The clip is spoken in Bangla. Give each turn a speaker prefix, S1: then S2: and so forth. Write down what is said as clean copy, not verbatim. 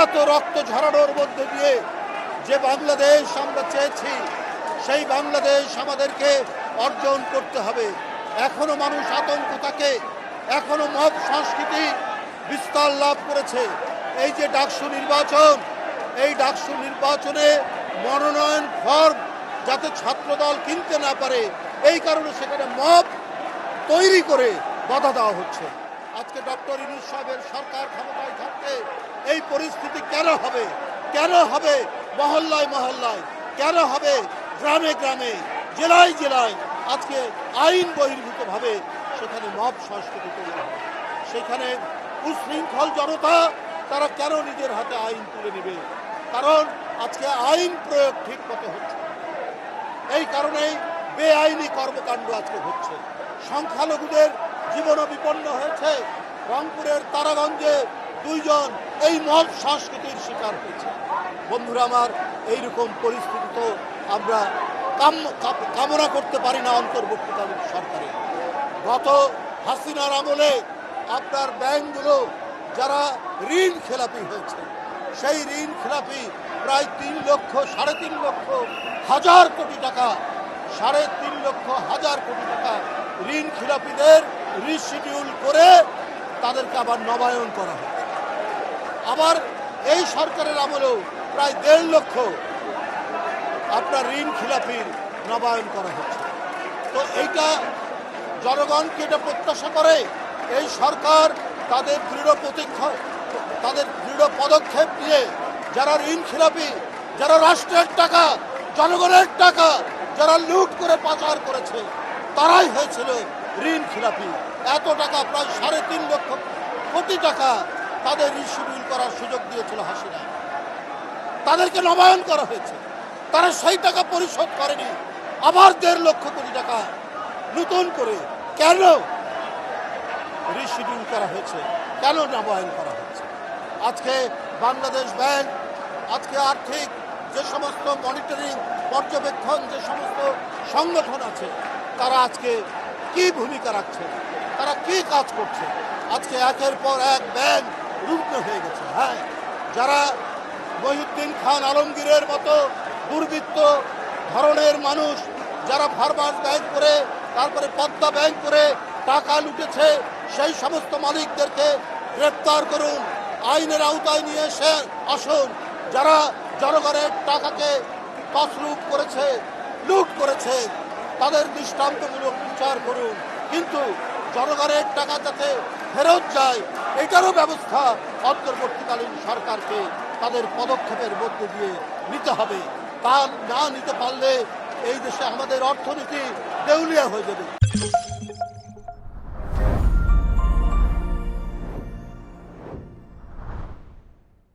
S1: এত রক্ত ঝরানোর মধ্যে দিয়ে যে বাংলাদেশ আমরা চেয়েছি, সেই বাংলাদেশ আমাদেরকে অর্জন করতে হবে। এখনো মানুষ আতঙ্ক থাকে, এখনো মব সংস্কৃতি বিস্তার লাভ করেছে। এই যে ডাকসু নির্বাচন, এই ডাকসু নির্বাচনে মনোনয়ন ফর্ম যাতে ছাত্রদল কিনতে না পারে, এই কারণে সেখানে মব তৈরি করে বাধা দেওয়া হচ্ছে। আজকে ডক্টর ইউনূস সাহেবের সরকার ক্ষমতায় থাকতে এই পরিস্থিতি কেন হবে? কেন হবে মহল্লায় মহল্লায়? কেন হবে গ্রামে গ্রামে, জেলায় জেলায়? আজকে আইন বহির্ভূতভাবে সেখানে মব সংস্কৃতি তৈরি হবে। সেখানে উশৃঙ্খল জনতা তারা কেন নিজের হাতে আইন তুলে নেবে? কারণ আজকে আইন প্রয়োগ ঠিক মতো হচ্ছে। এই কারণেই বেআইনি কর্মকাণ্ড আজকে হচ্ছে। সংখ্যালঘুদের জীবনও বিপন্ন হয়েছে। রংপুরের তারাগঞ্জে 2 জন এই মব সংস্কৃতির শিকার হয়েছে। বন্ধুরা আমার, এইরকম পরিস্থিতি তো আমরা কামনা করতে পারি না অন্তর্বর্তীকালীন সরকারে। গত হাসিনার আমলে আপনার ব্যাংকগুলো যারা ঋণ খেলাপি হয়েছে, সেই ঋণ খেলাপি প্রায় 3 লক্ষ, 3.5 লক্ষ হাজার কোটি টাকা, 3.5 লক্ষ হাজার কোটি টাকা ঋণ খেলাপিদের রিশিডিউল করে তাদেরকে আবার নবায়ন করা হয়। আবার এই সরকারের আমলেও প্রায় 1.5 লক্ষ আপনার ঋণ খেলাপির নবায়ন করা হচ্ছে। তো এইটা জনগণকে এটা প্রত্যাশা করে এই সরকার তাদের দৃঢ় পদক্ষেপ নিয়ে যারা ঋণ খেলাপি, যারা রাষ্ট্রের টাকা, জনগণের টাকা যারা লুট করে পাচার করেছে, তারাই হয়েছিল ঋণ খেলাপি। এত টাকা, প্রায় 3.5 লক্ষ কোটি টাকা তাদের রিশিডিউল করার সুযোগ দিয়েছিল হাসিনা। তাদেরকে নবায়ন করা হয়েছে, তারা সেই টাকা পরিশোধ করেনি। আবার 1.5 লক্ষ কোটি টাকা নতুন করে কেন রিশিডিউল করা হয়েছে, কেন নবায়ন করা হয়েছে? আজকে বাংলাদেশ ব্যাংক, আজকে আর্থিক যে সমস্ত মনিটরিং পর্যবেক্ষণ যে সমস্ত সংগঠন আছে, তারা আজকে কি ভূমিকা রাখছে, তারা কি কাজ করছে? আজকে একের পর এক ব্যাংক রুগ্ন হয়ে গেছে। হ্যাঁ, যারা মহিউদ্দিন খান আলমগীরের মতো দুর্বৃত্ত ধরনের মানুষ, যারা ফারমাস ব্যাংক করে, তারপরে পদ্মা ব্যাংক করে টাকা লুটেছে, সেই সমস্ত মালিকদেরকে গ্রেপ্তার করুন, আইনের আওতায় নিয়ে এসে আসুন। যারা জনগণের টাকাকে তছরূপ করেছে, লুট করেছে, তাদের দৃষ্টান্তমূলক বিচার করুন। কিন্তু জনগণের টাকা যাতে ফেরত যায়, এটারও ব্যবস্থা অন্তর্বর্তীকালীন সরকারকে তাদের পদক্ষেপের মধ্যে দিয়ে নিতে হবে। তা না নিতে পারলে এই দেশে আমাদের অর্থনীতি দেউলিয়া হয়ে যাবে।